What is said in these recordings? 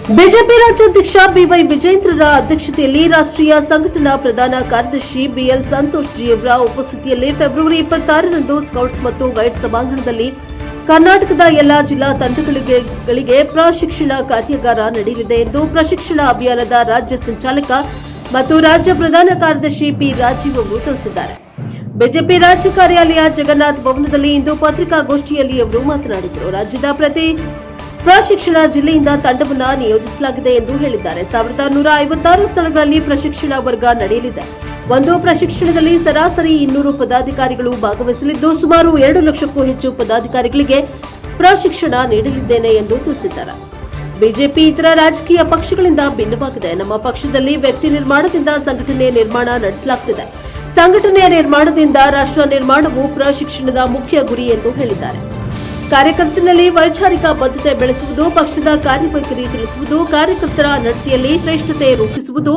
BJP ರಾಜ್ಯಾಧ್ಯಕ್ಷ B Y ವಿಜೇಂದ್ರರ ಅಧ್ಯಕ್ಷತೆಯಲ್ಲಿ ರಾಷ್ಟ್ರೀಯ ಸಂಘಟನಾ ಪ್ರಧಾನ ಕಾರ್ಯದರ್ಶಿ ಬಿಎಲ್ ಸಂತೋಷ್ ಜಿಯವರ ಉಪಸ್ಥಿತಿಯಲ್ಲಿ ಫೆಬ್ರವರಿ 26ರಂದು ಸ್ಕೌಟ್ಸ್ ಮತ್ತು ಗೈಡ್ಸ್ ಸಭಾಂಗಣದಲ್ಲಿ ಕರ್ನಾಟಕದ ಎಲ್ಲಾ ಜಿಲ್ಲಾ ತಂಡಗಳಿಗೆ ಪ್ರಶಿಕ್ಷಣ ಕಾರ್ಯಾಗಾರ ನಡೆಯಲಿದೆ ಎಂದು ಪ್ರಶಿಕ್ಷಣ ಅಭಿಯಾನದ ರಾಜ್ಯ ಸಂಚಾಲಕ ಮತ್ತು ರಾಜ್ಯ ಪ್ರಧಾನ ಕಾರ್ಯದರ್ಶಿ ಪಿ ರಾಜೀವ್ ಅವರು ತಿಳಿಸಿದ್ದಾರೆ. ಬಿಜೆಪಿ ರಾಜ್ಯ ಕಾರ್ಯಾಲಯ ಜಗನ್ನಾಥ್ ಭವನದಲ್ಲಿ ಇಂದು ಪತ್ರಿಕಾಗೋಷ್ಠಿಯಲ್ಲಿ ಅವರು ಮಾತನಾಡಿದರು. ರಾಜ್ಯದ ಪ್ರತಿ ಪ್ರಶಿಕ್ಷಣ ಜಿಲ್ಲೆಯಿಂದ ತಂಡವನ್ನು ನಿಯೋಜಿಸಲಾಗಿದೆ ಎಂದು ಹೇಳಿದ್ದಾರೆ. 1656 ಸ್ಥಳಗಳಲ್ಲಿ ಪ್ರಶಿಕ್ಷಣ ವರ್ಗ ನಡೆಯಲಿದೆ. ಒಂದು ಪ್ರಶಿಕ್ಷಣದಲ್ಲಿ ಸರಾಸರಿ 200 ಪದಾಧಿಕಾರಿಗಳು ಭಾಗವಹಿಸಲಿದ್ದು ಸುಮಾರು 2 ಲಕ್ಷಕ್ಕೂ ಹೆಚ್ಚು ಪದಾಧಿಕಾರಿಗಳಿಗೆ ಪ್ರಶಿಕ್ಷಣ ನೀಡಲಿದ್ದೇನೆ ಎಂದು ತಿಳಿಸಿದ್ದಾರೆ. ಬಿಜೆಪಿ ಇತರ ರಾಜಕೀಯ ಪಕ್ಷಗಳಿಂದ ಭಿನ್ನವಾಗಿದೆ. ನಮ್ಮ ಪಕ್ಷದಲ್ಲಿ ವ್ಯಕ್ತಿ ನಿರ್ಮಾಣದಿಂದ ಸಂಘಟನೆ ನಿರ್ಮಾಣ ನಡೆಸಲಾಗುತ್ತಿದೆ. ಸಂಘಟನೆಯ ನಿರ್ಮಾಣದಿಂದ ರಾಷ್ಟ್ರ ನಿರ್ಮಾಣವು ಪ್ರಶಿಕ್ಷಣದ ಮುಖ್ಯ ಗುರಿ ಎಂದು ಹೇಳಿದ್ದಾರೆ. ಕಾರ್ಯಕರ್ತನಲ್ಲಿ ವೈಚಾರಿಕ ಬದ್ಧತೆ ಬೆಳೆಸುವುದು, ಪಕ್ಷದ ಕಾರ್ಯವೈಖರಿ ತಿಳಿಸುವುದು, ಕಾರ್ಯಕರ್ತರ ನಡತೆಯಲ್ಲಿ ಶ್ರೇಷ್ಠತೆ ರೂಪಿಸುವುದು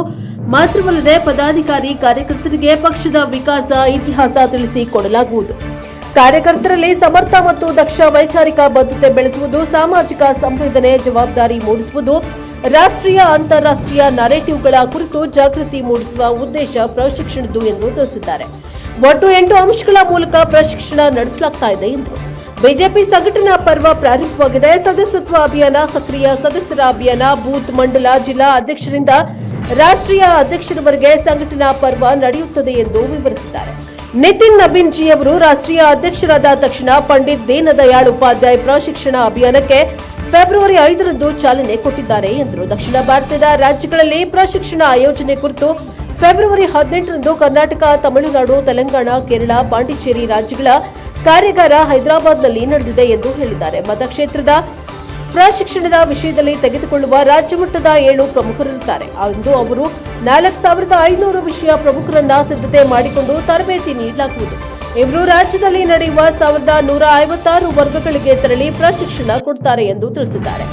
ಮಾತ್ರವಲ್ಲದೆ ಪದಾಧಿಕಾರಿ ಕಾರ್ಯಕರ್ತರಿಗೆ ಪಕ್ಷದ ವಿಕಾಸ ಇತಿಹಾಸ ತಿಳಿಸಿಕೊಡಲಾಗುವುದು. ಕಾರ್ಯಕರ್ತರಲ್ಲಿ ಸಮರ್ಥ ಮತ್ತು ದಕ್ಷ ವೈಚಾರಿಕ ಬದ್ಧತೆ ಬೆಳೆಸುವುದು, ಸಾಮಾಜಿಕ ಸಂವೇದನೆ, ಜವಾಬ್ದಾರಿ ಮೂಡಿಸುವುದು, ರಾಷ್ಟ್ರೀಯ ಅಂತಾರಾಷ್ಟ್ರೀಯ ನರೇಟಿವ್ಗಳ ಕುರಿತು ಜಾಗೃತಿ ಮೂಡಿಸುವ ಉದ್ದೇಶ ಪ್ರಶಿಕ್ಷಣದ್ದು ಎಂದು ತಿಳಿಸಿದ್ದಾರೆ. ಒಟ್ಟು 8 ಅಂಶಗಳ ಮೂಲಕ ಪ್ರಶಿಕ್ಷಣ ನಡೆಸಲಾಗ್ತಾ ಇದೆ ಎಂದರು. ಬಿಜೆಪಿ ಸಂಘಟನಾ ಪರ್ವ ಪ್ರಾರಂಭವಾಗಿದೆ. ಸದಸ್ಯತ್ವ ಅಭಿಯಾನ, ಸಕ್ರಿಯ ಸದಸ್ಯರ ಅಭಿಯಾನ, ಬೂತ್, ಮಂಡಲ, ಜಿಲ್ಲಾ ಅಧ್ಯಕ್ಷರಿಂದ ರಾಷ್ಟ್ರೀಯ ಅಧ್ಯಕ್ಷರವರೆಗೆ ಸಂಘಟನಾ ಪರ್ವ ನಡೆಯುತ್ತದೆ ಎಂದು ವಿವರಿಸಿದ್ದಾರೆ. ನಿತಿನ್ ನಬೀನ್ ಜಿ ಅವರು ರಾಷ್ಟ್ರೀಯ ಅಧ್ಯಕ್ಷರಾದ ತಕ್ಷಣ ಪಂಡಿತ್ ದೀನ್ ದಯಾಳ್ ಉಪಾಧ್ಯಾಯ ಪ್ರಶಿಕ್ಷಣ ಅಭಿಯಾನಕ್ಕೆ ಫೆಬ್ರವರಿ 5ರಂದು ಚಾಲನೆ ಕೊಟ್ಟಿದ್ದಾರೆ ಎಂದರು. ದಕ್ಷಿಣ ಭಾರತದ ರಾಜ್ಯಗಳಲ್ಲಿ ಪ್ರಶಿಕ್ಷಣ ಆಯೋಜನೆ ಕುರಿತು ಫೆಬ್ರವರಿ 18ರಂದು ಕರ್ನಾಟಕ, ತಮಿಳುನಾಡು, ತೆಲಂಗಾಣ, ಕೇರಳ, ಪಾಂಡಿಚೇರಿ ರಾಜ್ಯಗಳ ಕಾರ್ಯಾಗಾರ ಹೈದರಾಬಾದ್ನಲ್ಲಿ ನಡೆದಿದೆ ಎಂದು ಹೇಳಿದ್ದಾರೆ. ಮತಕ್ಷೇತ್ರದ ಪ್ರಶಿಕ್ಷಣದ ವಿಷಯದಲ್ಲಿ ತೆಗೆದುಕೊಳ್ಳುವ ರಾಜ್ಯ ಮಟ್ಟದ 7 ಪ್ರಮುಖರಿರುತ್ತಾರೆ ಎಂದು ಅವರು 4500 ವಿಷಯ ಪ್ರಮುಖರನ್ನ ಸಿದ್ಧತೆ ಮಾಡಿಕೊಂಡು ತರಬೇತಿ ನೀಡಲಾಗುವುದು. ಇವರು ರಾಜ್ಯದಲ್ಲಿ ನಡೆಯುವ 1156 ವರ್ಗಗಳಿಗೆ ತೆರಳಿ ಪ್ರಶಿಕ್ಷಣ ಕೊಡುತ್ತಾರೆ ಎಂದು ತಿಳಿಸಿದ್ದಾರೆ.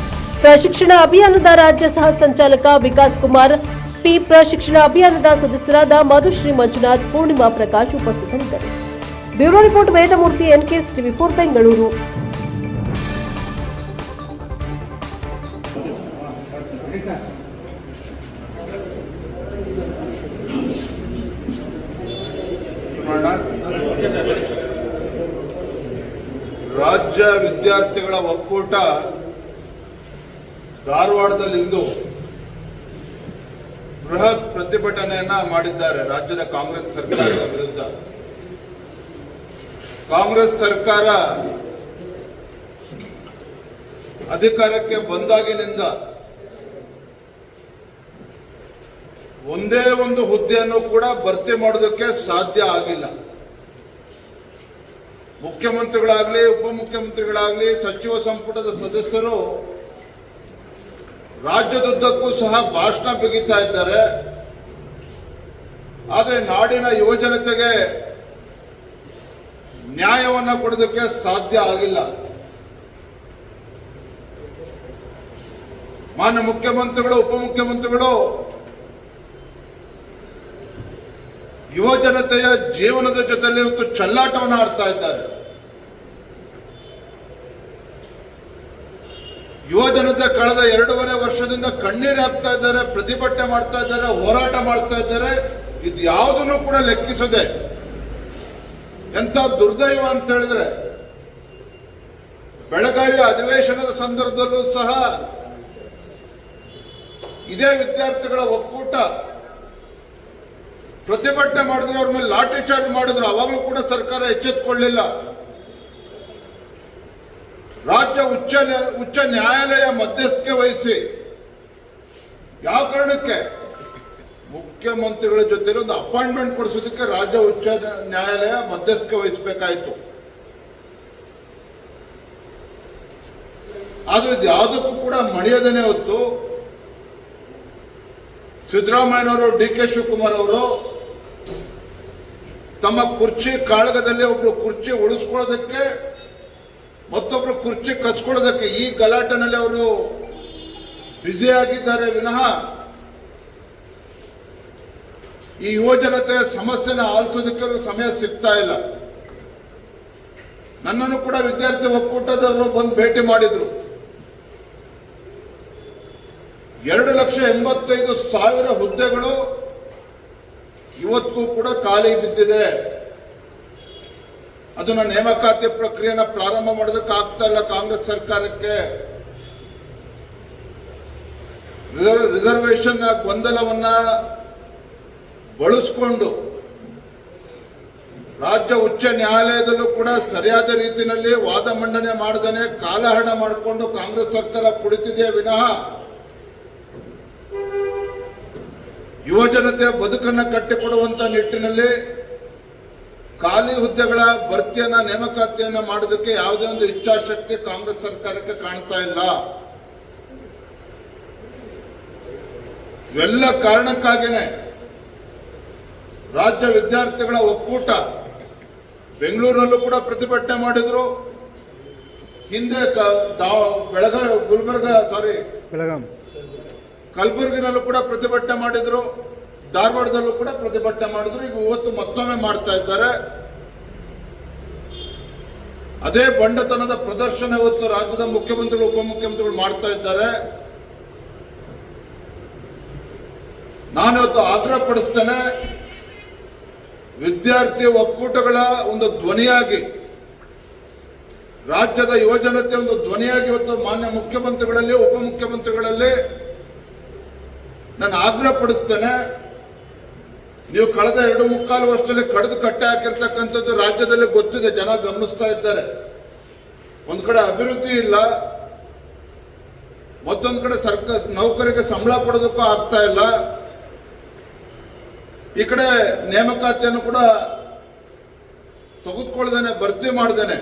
ಪ್ರಶಿಕ್ಷಣ ಅಭಿಯಾನದ ರಾಜ್ಯ ಸಹ ಸಂಚಾಲಕ ವಿಕಾಸ್ ಕುಮಾರ್ ಪಿ, ಪ್ರಶಿಕ್ಷಣ ಅಭಿಯಾನದ ಸದಸ್ಯರಾದ ಮಧುಶ್ರೀ ಮಂಜುನಾಥ್, ಪೂರ್ಣಿಮಾ ಪ್ರಕಾಶ್ ಉಪಸ್ಥಿತರಿದ್ದರು. ಬ್ಯೂರೋ ರಿಪೋರ್ಟ್ ವೇದಮೂರ್ತಿ, ಎನ್ಕೆಎಸ್ ಟಿವಿ4 ಬೆಂಗಳೂರು. ರಾಜ್ಯ ವಿದ್ಯಾರ್ಥಿಗಳ ಒಕ್ಕೂಟ ಧಾರವಾಡದಲ್ಲಿಂದು ಬೃಹತ್ ಪ್ರತಿಭಟನೆಯನ್ನ ಮಾಡಿದ್ದಾರೆ. ರಾಜ್ಯದ ಕಾಂಗ್ರೆಸ್ ಸರ್ಕಾರದ ವಿರುದ್ಧ. ಕಾಂಗ್ರೆಸ್ ಸರ್ಕಾರ ಅಧಿಕಾರಕ್ಕೆ ಬಂದಾಗಿನಿಂದ ಒಂದೇ ಒಂದು ಹುದ್ದೆಯನ್ನು ಕೂಡ ಭರ್ತಿ ಮಾಡೋದಕ್ಕೆ ಸಾಧ್ಯ ಆಗಿಲ್ಲ. ಮುಖ್ಯಮಂತ್ರಿಗಳಾಗಲಿ, ಉಪಮುಖ್ಯಮಂತ್ರಿಗಳಾಗಲಿ, ಸಚಿವ ಸಂಪುಟದ ಸದಸ್ಯರು ರಾಜ್ಯದುದ್ದಕ್ಕೂ ಸಹ ಭಾಷಣ ಬಿಗಿತಾ ಇದ್ದಾರೆ. ಆದರೆ ನಾಡಿನ ಯುವಜನತೆಗೆ ನ್ಯಾಯವನ್ನ ಕೊಡೋದಕ್ಕೆ ಸಾಧ್ಯ ಆಗಿಲ್ಲ. ಮಾನ್ಯ ಮುಖ್ಯಮಂತ್ರಿಗಳು, ಉಪಮುಖ್ಯಮಂತ್ರಿಗಳು ಯುವ ಜನತೆಯ ಜೀವನದ ಜೊತೆಯಲ್ಲಿ ಇವತ್ತು ಚೆಲ್ಲಾಟವನ್ನು ಆಡ್ತಾ ಇದ್ದಾರೆ. ಯುವ ಜನತೆ ಕಳೆದ 2.5 ವರ್ಷದಿಂದ ಕಣ್ಣೀರು ಹಾಕ್ತಾ ಇದ್ದಾರೆ, ಪ್ರತಿಭಟನೆ ಮಾಡ್ತಾ ಇದ್ದಾರೆ, ಹೋರಾಟ ಮಾಡ್ತಾ ಇದ್ದಾರೆ. ಇದು ಯಾವುದನ್ನು ಕೂಡ ಲೆಕ್ಕಿಸದೆ ಎಂತ ದುರ್ದೈವ ಅಂತ ಹೇಳಿದ್ರೆ, ಬೆಳಗಾವಿ ಅಧಿವೇಶನದ ಸಂದರ್ಭದಲ್ಲೂ ಸಹ ಇದೇ ವಿದ್ಯಾರ್ಥಿಗಳ ಒಕ್ಕೂಟ ಪ್ರತಿಭಟನೆ ಮಾಡಿದ್ರೆ ಅವ್ರ ಮೇಲೆ ಲಾಠಿ ಚಾರ್ಜ್ ಮಾಡಿದ್ರು. ಅವಾಗಲೂ ಕೂಡ ಸರ್ಕಾರ ಎಚ್ಚೆತ್ತುಕೊಳ್ಳಲಿಲ್ಲ. ರಾಜ್ಯ ಉಚ್ಚ ನ್ಯಾಯಾಲಯ ಮಧ್ಯಸ್ಥಿಕೆ ವಹಿಸಿ ಯಾವ ಕಾರಣಕ್ಕೆ ಮುಖ್ಯಮಂತ್ರಿಗಳ ಜೊತೆ ಒಂದು ಅಪಾಯಿಂಟ್ಮೆಂಟ್ ಕೊಡಿಸೋದಕ್ಕೆ ರಾಜ್ಯ ಉಚ್ಚ ನ್ಯಾಯಾಲಯ ಮಧ್ಯಸ್ಥಿಕೆ ವಹಿಸಬೇಕಾಯಿತು. ಆದ್ರೆ ಇದು ಯಾವುದಕ್ಕೂ ಕೂಡ ಮಣಿಯದೇನೆ ಹೊತ್ತು ಸಿದ್ದರಾಮಯ್ಯನವರು, DK ಶಿವಕುಮಾರ್ ಅವರು ತಮ್ಮ ಕುರ್ಚಿ ಕಾಳಗದಲ್ಲಿ ಒಬ್ರು ಕುರ್ಚಿ ಉಳಿಸ್ಕೊಳ್ಳೋದಕ್ಕೆ, ಮತ್ತೊಬ್ರು ಕುರ್ಚಿ ಕಚ್ಕೊಳ್ಳೋದಕ್ಕೆ ಈ ಗಲಾಟೆನಲ್ಲಿ ಅವರು ಬ್ಯುಸಿ ಆಗಿದ್ದಾರೆ ವಿನಃ ಈ ಯುವಜನತೆಯ ಸಮಸ್ಯೆನ ಆಲಿಸೋದಕ್ಕೆ ಸಮಯ ಸಿಗ್ತಾ ಇಲ್ಲ. ನನ್ನನ್ನು ಕೂಡ ವಿದ್ಯಾರ್ಥಿ ಒಕ್ಕೂಟದವರು ಬಂದು ಭೇಟಿ ಮಾಡಿದ್ರು. 2,85,000 ಹುದ್ದೆಗಳು ಇವತ್ತಿಗೂ ಕೂಡ ಖಾಲಿ ಬಿದ್ದಿದೆ. ಅದನ್ನ ನೇಮಕಾತಿ ಪ್ರಕ್ರಿಯೆನ ಪ್ರಾರಂಭ ಮಾಡೋದಕ್ಕೆ ಆಗ್ತಾ ಇಲ್ಲ ಕಾಂಗ್ರೆಸ್ ಸರ್ಕಾರಕ್ಕೆ. ರಿಸರ್ವೇಶನ್ ಗೊಂದಲವನ್ನ ಬಳಸಿಕೊಂಡು ರಾಜ್ಯ ಉಚ್ಚ ನ್ಯಾಯಾಲಯದಲ್ಲೂ ಕೂಡ ಸರಿಯಾದ ರೀತಿಯಲ್ಲಿ ವಾದ ಮಂಡನೆ ಮಾಡದೇನೆ ಕಾಲಹರಣ ಮಾಡಿಕೊಂಡು ಕಾಂಗ್ರೆಸ್ ಸರ್ಕಾರ ಕುಳಿತಿದೆ ವಿನಃ ಯುವಜನತೆಯ ಬದುಕನ್ನ ಕಟ್ಟಿಕೊಡುವಂತ ನಿಟ್ಟಿನಲ್ಲಿ ಖಾಲಿ ಹುದ್ದೆಗಳ ಭರ್ತಿಯನ್ನ ನೇಮಕಾತಿಯನ್ನ ಮಾಡೋದಕ್ಕೆ ಯಾವುದೇ ಒಂದು ಇಚ್ಛಾಶಕ್ತಿ ಕಾಂಗ್ರೆಸ್ ಸರ್ಕಾರಕ್ಕೆ ಕಾಣ್ತಾ ಇಲ್ಲ. ಇವೆಲ್ಲ ಕಾರಣಕ್ಕಾಗಿಯೇ ರಾಜ್ಯ ವಿದ್ಯಾರ್ಥಿಗಳ ಒಕ್ಕೂಟ ಬೆಂಗಳೂರಿನಲ್ಲೂ ಕೂಡ ಪ್ರತಿಭಟನೆ ಮಾಡಿದ್ರು. ಹಿಂದೆ ಕಲಬುರಗಿನಲ್ಲೂ ಕೂಡ ಪ್ರತಿಭಟನೆ ಮಾಡಿದ್ರು, ಧಾರವಾಡದಲ್ಲೂ ಕೂಡ ಪ್ರತಿಭಟನೆ ಮಾಡಿದ್ರು. ಈಗ ಇವತ್ತು ಮತ್ತೊಮ್ಮೆ ಮಾಡ್ತಾ ಇದ್ದಾರೆ. ಅದೇ ಬಂಡತನದ ಪ್ರದರ್ಶನ ಇವತ್ತು ರಾಜ್ಯದ ಮುಖ್ಯಮಂತ್ರಿಗಳು ಉಪಮುಖ್ಯಮಂತ್ರಿಗಳು ಮಾಡ್ತಾ ಇದ್ದಾರೆ. ನಾನಿವತ್ತು ಆಗ್ರಹ ಪಡಿಸ್ತೇನೆ, ವಿದ್ಯಾರ್ಥಿ ಒಕ್ಕೂಟಗಳ ಒಂದು ಧ್ವನಿಯಾಗಿ, ರಾಜ್ಯದ ಯುವಜನತೆ ಒಂದು ಧ್ವನಿಯಾಗಿ ಇವತ್ತು ಮಾನ್ಯ ಮುಖ್ಯಮಂತ್ರಿಗಳಲ್ಲಿ ಉಪಮುಖ್ಯಮಂತ್ರಿಗಳಲ್ಲಿ ನಾನು ಆಗ್ರಹ ಪಡಿಸ್ತೇನೆ. ನೀವು ಕಳೆದ 2.25 ವರ್ಷದಲ್ಲಿ ಕಡಿದು ಕಟ್ಟೆ ಹಾಕಿರ್ತಕ್ಕಂಥದ್ದು ರಾಜ್ಯದಲ್ಲಿ ಗೊತ್ತಿದೆ, ಜನ ಗಮನಿಸ್ತಾ ಇದ್ದಾರೆ. ಒಂದ್ ಕಡೆ ಅಭಿವೃದ್ಧಿ ಇಲ್ಲ, ಮತ್ತೊಂದು ಕಡೆ ಸರ್ಕಾರ ನೌಕರಿಗೆ ಸಂಬಳ ಕೊಡೋದಕ್ಕೂ ಆಗ್ತಾ ಇಲ್ಲ. ಈ ಕಡೆ ನೇಮಕಾತಿಯನ್ನು ಕೂಡ ತೆಗೆದುಕೊಳ್ಳದೇನೆ ಭರ್ತಿ ಮಾಡ್ದೇನೆ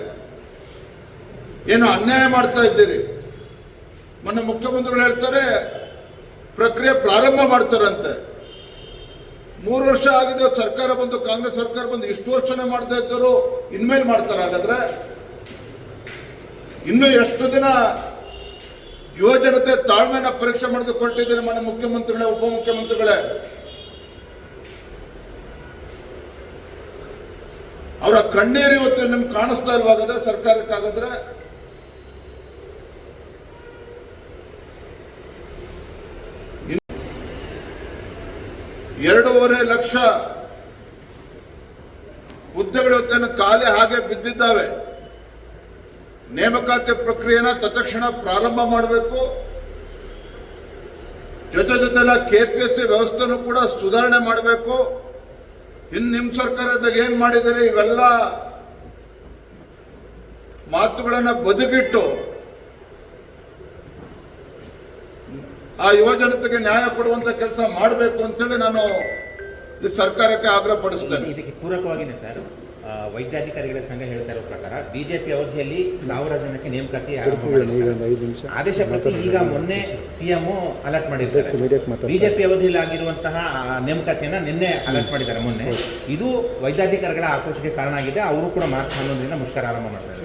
ಏನು ಅನ್ಯಾಯ ಮಾಡ್ತಾ ಇದ್ದೀರಿ. ಮೊನ್ನೆ ಮುಖ್ಯಮಂತ್ರಿಗಳು ಹೇಳ್ತಾರೆ ಪ್ರಕ್ರಿಯೆ ಪ್ರಾರಂಭ ಮಾಡ್ತಾರಂತೆ. 3 ವರ್ಷ ಆಗಿದೆ ಸರ್ಕಾರ ಬಂದು, ಕಾಂಗ್ರೆಸ್ ಸರ್ಕಾರ ಬಂದು, ಇಷ್ಟು ವರ್ಷನೇ ಮಾಡ್ತಾ ಇದ್ದರು, ಇನ್ಮೇಲೆ ಮಾಡ್ತಾರೆ. ಹಾಗಾದ್ರೆ ಇನ್ನು ಎಷ್ಟು ದಿನ ಯುವಜನತೆ ತಾಳ್ಮೆನ ಪರೀಕ್ಷೆ ಮಾಡಿದು ಕೊಟ್ಟಿದ್ದೀರಿ ಮನೆ ಮುಖ್ಯಮಂತ್ರಿಗಳೇ ಉಪಮುಖ್ಯಮಂತ್ರಿಗಳೇ? ಅವರ ಕಣ್ಣೀರು ಇವತ್ತು ನಿಮ್ಗೆ ಕಾಣಿಸ್ತಾ ಇಲ್ವಾಗದ್ರೆ ಸರ್ಕಾರಕ್ಕಾಗದ್ರೆ? ಎರಡೂವರೆ ಲಕ್ಷ ಹುದ್ದೆಗಳು ಖಾಲಿ ಹಾಗೆ ಬಿದ್ದಿದ್ದಾವೆ. ನೇಮಕಾತಿ ಪ್ರಕ್ರಿಯೆನ ತತ್ಕ್ಷಣ ಪ್ರಾರಂಭ ಮಾಡಬೇಕು. ಜೊತೆಲ್ಲ ಕೆಪಿಎಸ್ಸಿ ವ್ಯವಸ್ಥೆನೂ ಕೂಡ ಸುಧಾರಣೆ ಮಾಡಬೇಕು. ಇನ್ನು ನಿಮ್ಮ ಸರ್ಕಾರದಾಗ ಏನ್ ಮಾಡಿದರೆ ಇವೆಲ್ಲ ಮಾತುಗಳನ್ನ ಬದಿಗಿಟ್ಟು ಆ ಯುವಜನತೆಗೆ ನ್ಯಾಯ ಕೊಡುವಂತ ಕೆಲಸ ಮಾಡಬೇಕು ಅಂತೇಳಿ ನಾನು ಈ ಸರ್ಕಾರಕ್ಕೆ ಆಗ್ರಹ ಪಡಿಸ್ತೇನೆ. ಇದಕ್ಕೆ ಪೂರಕವಾಗಿನೇ ಸರ್, ವೈದ್ಯಾಧಿಕಾರಿಗಳ ಸಂಘ ಹೇಳ್ತಾ ಇರೋ ಪ್ರಕಾರ ಬಿಜೆಪಿ ಅವಧಿಯಲ್ಲಿ 1000 ಜನಕ್ಕೆ ನೇಮಕಾತಿ ಆದೇಶ ಪ್ರತಿ ಈಗ ಮೊನ್ನೆ ಸಿಎಂ ಅಲರ್ಟ್ ಮಾಡಿದ್ದಾರೆ. ಬಿಜೆಪಿ ಅವಧಿಯಲ್ಲಿ ಆಗಿರುವಂತಹ ನೇಮಕಾತಿಯನ್ನ ನಿನ್ನೆ ಅಲರ್ಟ್ ಮಾಡಿದ್ದಾರೆ ಮೊನ್ನೆ. ಇದು ವೈದ್ಯಾಧಿಕಾರಿಗಳ ಆಕ್ರೋಶಕ್ಕೆ ಕಾರಣ ಆಗಿದೆ. ಅವರು ಕೂಡ ಮಾರ್ಚ್ 11ರಿಂದ ಮುಷ್ಕರ ಆರಂಭ ಮಾಡ್ತಾರೆ.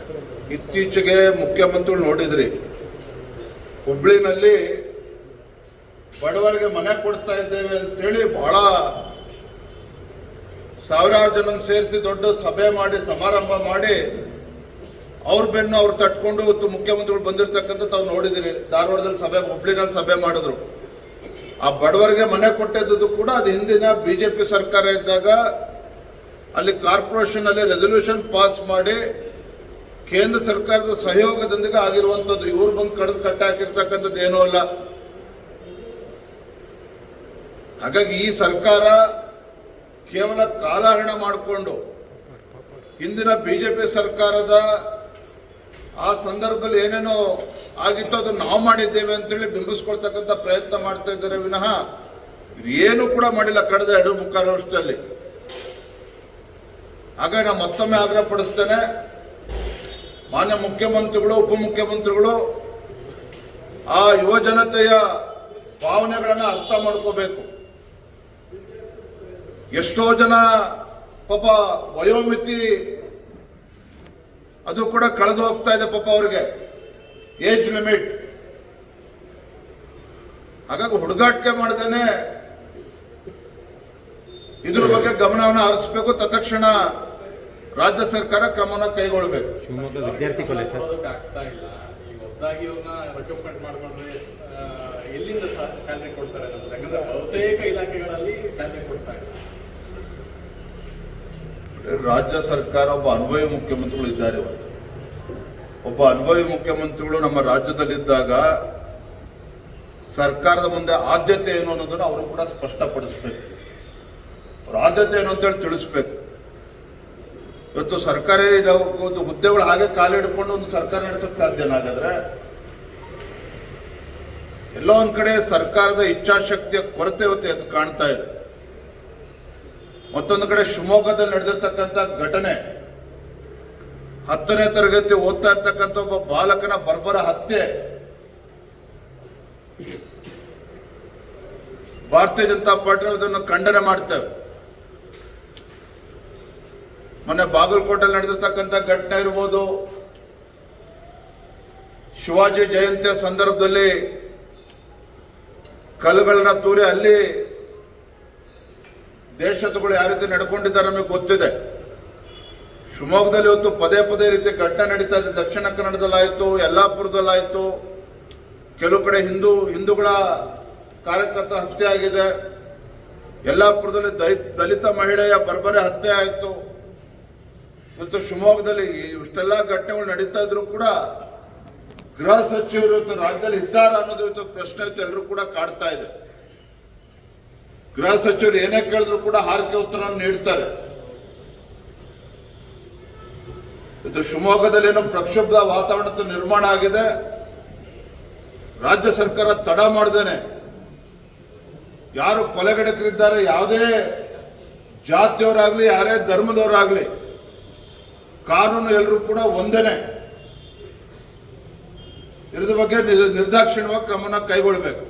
ಇತ್ತೀಚೆಗೆ ಮುಖ್ಯಮಂತ್ರಿಗಳು ನೋಡಿದ್ರಿ, ಹುಬ್ಳಿನಲ್ಲಿ ಬಡವರಿಗೆ ಮನೆ ಕೊಡ್ತಾ ಇದ್ದೇವೆ ಅಂತೇಳಿ ಬಹಳ ಸಾವಿರಾರು ಜನ ಸೇರಿಸಿ ದೊಡ್ಡ ಸಭೆ ಮಾಡಿ ಸಮಾರಂಭ ಮಾಡಿ ಅವ್ರ ಬೆನ್ನು ಅವ್ರು ತಟ್ಕೊಂಡು ಇವತ್ತು ಮುಖ್ಯಮಂತ್ರಿಗಳು ಬಂದಿರತಕ್ಕಂಥ ತಾವು ನೋಡಿದಿರಿ. ಧಾರವಾಡದಲ್ಲಿ ಸಭೆ, ಹುಬ್ಳಿನಲ್ಲಿ ಸಭೆ ಮಾಡಿದ್ರು. ಆ ಬಡವರಿಗೆ ಮನೆ ಕೊಟ್ಟಿದ್ದು ಕೂಡ ಅದು ಹಿಂದಿನ ಬಿಜೆಪಿ ಸರ್ಕಾರ ಇದ್ದಾಗ ಅಲ್ಲಿ ಕಾರ್ಪೊರೇಷನ್ ಅಲ್ಲಿ ರೆಸಲ್ಯೂಷನ್ ಪಾಸ್ ಮಾಡಿ ಕೇಂದ್ರ ಸರ್ಕಾರದ ಸಹಯೋಗದೊಂದಿಗೆ ಆಗಿರುವಂತದ್ದು. ಇವ್ರು ಬಂದು ಕಡಿದು ಕಟ್ಟ ಹಾಕಿರ್ತಕ್ಕಂಥದ್ದು ಏನೂ ಅಲ್ಲ. ಹಾಗಾಗಿ ಈ ಸರ್ಕಾರ ಕೇವಲ ಕಾಲಹರಣ ಮಾಡಿಕೊಂಡು ಹಿಂದಿನ ಬಿಜೆಪಿ ಸರ್ಕಾರದ ಆ ಸಂದರ್ಭದಲ್ಲಿ ಏನೇನೋ ಆಗಿತ್ತು ಅದನ್ನು ನಾವು ಮಾಡಿದ್ದೇವೆ ಅಂತೇಳಿ ಬಿಂಬಿಸ್ಕೊಳ್ತಕ್ಕಂಥ ಪ್ರಯತ್ನ ಮಾಡ್ತಾ ಇದ್ದಾರೆ ವಿನಃ ಏನು ಕೂಡ ಮಾಡಿಲ್ಲ ಕಳೆದ 2.25 ವರ್ಷದಲ್ಲಿ. ಹಾಗಾಗಿ ನಾನು ಮತ್ತೊಮ್ಮೆ ಆಗ್ರಹ ಪಡಿಸ್ತೇನೆ, ಮಾನ್ಯ ಮುಖ್ಯಮಂತ್ರಿಗಳು ಉಪಮುಖ್ಯಮಂತ್ರಿಗಳು ಆ ಯುವಜನತೆಯ ಭಾವನೆಗಳನ್ನ ಅರ್ಥ ಮಾಡ್ಕೋಬೇಕು. ಎಷ್ಟೋ ಜನ ಪಾಪ ವಯೋಮಿತಿ ಅದು ಕೂಡ ಕಳೆದು ಹೋಗ್ತಾ ಇದೆ ಪಾಪ ಅವ್ರಿಗೆ, ಏಜ್ ಲಿಮಿಟ್. ಹಾಗಾಗಿ ಹುಡುಗಾಟಿಕೆ ಮಾಡದೇನೆ ಇದ್ರ ಬಗ್ಗೆ ಗಮನವನ್ನು ಹರಿಸಬೇಕು. ತತ್ಕ್ಷಣ ರಾಜ್ಯ ಸರ್ಕಾರ ಕ್ರಮವನ್ನು ಕೈಗೊಳ್ಳಬೇಕು. ಶಿವಮೊಗ್ಗ ವಿದ್ಯಾರ್ಥಿ ಕೊಲೆ ಸರ್ ಆಗ್ತಾ ಇಲ್ಲ. ಈಗ ಹೊಸದಾಗಿ ಇವ್ರನ್ನ ರೆಕ್ರೂಟ್ಮೆಂಟ್ ಮಾಡ್ಕೊಂಡ್ರೆ ಎಲ್ಲಿಂದ ಸ್ಯಾಲರಿ ಕೊಡ್ತಾರೆ ಅನ್ನೋದು, ಯಾಕಂದ್ರೆ ಬಹುತೇಕ ಇಲಾಖೆಗಳಲ್ಲಿ ಸ್ಯಾಲರಿ ಕೊಡ್ತಾ ಇದ್ದಾರೆ. ರಾಜ್ಯ ಸರ್ಕಾರ ಒಬ್ಬ ಅನುಭವಿ ಮುಖ್ಯಮಂತ್ರಿಗಳು ಇದ್ದಾರೆ. ಇವತ್ತು ಒಬ್ಬ ಅನುಭವಿ ಮುಖ್ಯಮಂತ್ರಿಗಳು ನಮ್ಮ ರಾಜ್ಯದಲ್ಲಿದ್ದಾಗ ಸರ್ಕಾರದ ಮುಂದೆ ಆದ್ಯತೆ ಏನು ಅನ್ನೋದನ್ನು ಅವರು ಕೂಡ ಸ್ಪಷ್ಟಪಡಿಸ್ಬೇಕು. ಅವ್ರ ಆದ್ಯತೆ ಏನು ಅಂತೇಳಿ ತಿಳಿಸ್ಬೇಕು. ಇವತ್ತು ಸರ್ಕಾರಿ ಒಂದು ಹುದ್ದೆಗಳು ಹಾಗೆ ಕಾಲಿಡ್ಕೊಂಡು ಒಂದು ಸರ್ಕಾರ ನಡೆಸೋಕೆ ಸಾಧ್ಯನಾಗಾದ್ರೆ ಎಲ್ಲೋ ಒಂದ್ ಕಡೆ ಸರ್ಕಾರದ ಇಚ್ಛಾಶಕ್ತಿಯ ಕೊರತೆ ಇವತ್ತು ಎದ್ದು ಕಾಣ್ತಾ ಇದೆ. ಮತ್ತೊಂದು ಕಡೆ ಶಿವಮೊಗ್ಗದಲ್ಲಿ ನಡೆದಿರ್ತಕ್ಕಂಥ ಘಟನೆ, 10ನೇ ತರಗತಿ ಓದ್ತಾ ಇರ್ತಕ್ಕಂಥ ಒಬ್ಬ ಬಾಲಕನ ಬರ್ಬರ ಹತ್ಯೆ, ಭಾರತೀಯ ಜನತಾ ಪಾರ್ಟಿ ಅದನ್ನು ಖಂಡನೆ ಮಾಡ್ತೇವೆ. ಮೊನ್ನೆ ಬಾಗಲಕೋಟೆಯಲ್ಲಿ ನಡೆದಿರ್ತಕ್ಕಂಥ ಘಟನೆ ಇರ್ಬೋದು, ಶಿವಾಜಿ ಜಯಂತಿಯ ಸಂದರ್ಭದಲ್ಲಿ ಕಲ್ಲುಗಳನ್ನ ತೂರಿ ಅಲ್ಲಿ ದೇಶದಗಳು ಯಾವ ರೀತಿ ನಡ್ಕೊಂಡಿದ್ದಾರೆ ನಮಗೆ ಗೊತ್ತಿದೆ. ಶಿವಮೊಗ್ಗದಲ್ಲಿ ಇವತ್ತು ಪದೇ ಪದೇ ರೀತಿ ಘಟನೆ ನಡೀತಾ ಇದೆ. ದಕ್ಷಿಣ ಕನ್ನಡದಲ್ಲಾಯಿತು, ಯಲ್ಲಾಪುರದಲ್ಲಾಯಿತು, ಕೆಲವು ಕಡೆ ಹಿಂದೂಗಳ ಕಾರ್ಯಕರ್ತ ಹತ್ಯೆ ಆಗಿದೆ. ಯಲ್ಲಾಪುರದಲ್ಲಿ ದಲಿತ ಮಹಿಳೆಯ ಬರ್ಬರೆ ಹತ್ಯೆ ಆಯಿತು. ಇವತ್ತು ಶಿವಮೊಗ್ಗದಲ್ಲಿ ಇಷ್ಟೆಲ್ಲ ಘಟನೆಗಳು ನಡೀತಾ ಇದ್ರು ಕೂಡ ಗೃಹ ಸಚಿವರು ಇವತ್ತು ರಾಜ್ಯದಲ್ಲಿ ಇದ್ದಾರ ಅನ್ನೋದು ಇವತ್ತು ಪ್ರಶ್ನೆ ಇವತ್ತು ಎಲ್ಲರೂ ಕೂಡ ಕಾಡ್ತಾ ಇದೆ. ಗೃಹ ಸಚಿವರು ಏನೇ ಕೇಳಿದ್ರು ಕೂಡ ಹಾರಿಕೆ ಉತ್ತರವನ್ನು ನೀಡ್ತಾರೆ. ಇದು ಶಿವಮೊಗ್ಗದಲ್ಲಿ ಏನೋ ಪ್ರಕ್ಷುಬ್ಧ ವಾತಾವರಣದ ನಿರ್ಮಾಣ ಆಗಿದೆ. ರಾಜ್ಯ ಸರ್ಕಾರ ತಡ ಮಾಡದೇನೆ ಯಾರು ಕೊಲೆಗಡಕರಿದ್ದಾರೆ, ಯಾವುದೇ ಜಾತಿಯವರಾಗ್ಲಿ ಯಾರೇ ಧರ್ಮದವರಾಗ್ಲಿ, ಕಾನೂನು ಎಲ್ಲರೂ ಕೂಡ ಒಂದೇನೆ. ಇದ್ರ ಬಗ್ಗೆ ನಿರ್ದಾಕ್ಷಿಣ್ಯವಾಗಿ ಕ್ರಮನ ಕೈಗೊಳ್ಳಬೇಕು.